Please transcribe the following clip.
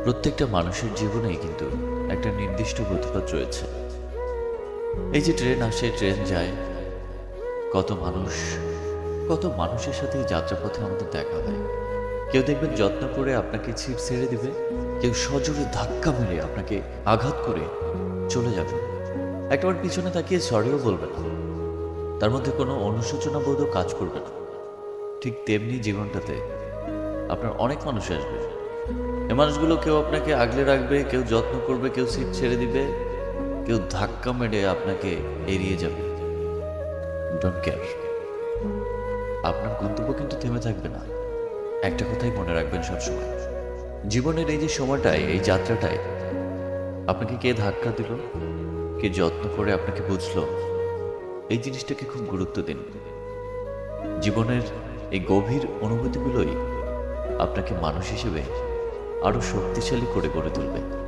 প্রত্যেকটা মানুষের জীবনেই কিন্তু একটা নির্দিষ্ট গতিপথ রয়েছে। এই যে ট্রেন আসে, ট্রেন যায়, কত মানুষ, কত মানুষের সাথে এই যাত্রাপথে আমাদের দেখা হয়। কেউ দেখবেন যত্ন করে আপনাকে সিট ছেড়ে দিবে, কেউ সজোরে ধাক্কা মেরে আপনাকে আঘাত করে চলে যাবে। একবার পিছনে তাকিয়ে সরিও বলবে না, তার মধ্যে কোনো অনুশোচনা বোধও কাজ করবে না। ঠিক তেমনি জীবনটাতে আপনার অনেক মানুষ আসবে। এই মানুষগুলো কেউ আপনাকে আগলে রাখবে, কেউ যত্ন করবে, কেউ সিট ছেড়ে দিবে, কেউ ধাক্কা মেরে আপনাকে এড়িয়ে যাবে। Don't care. আপনার গন্তব্য কিন্তু থেমে থাকবে না। একটা কথাই মনে রাখবেন সবসময়, জীবনের এই যে সময়টায়, এই যাত্রাটায় আপনাকে কে ধাক্কা দিল, কে যত্ন করে আপনাকে বুঝলো, এই জিনিসটাকে খুব গুরুত্ব দিন। জীবনের এই গভীর অনুভূতিগুলোই আপনাকে মানুষ হিসেবে আরো শক্তিশালী করে গড়ে তুলবে।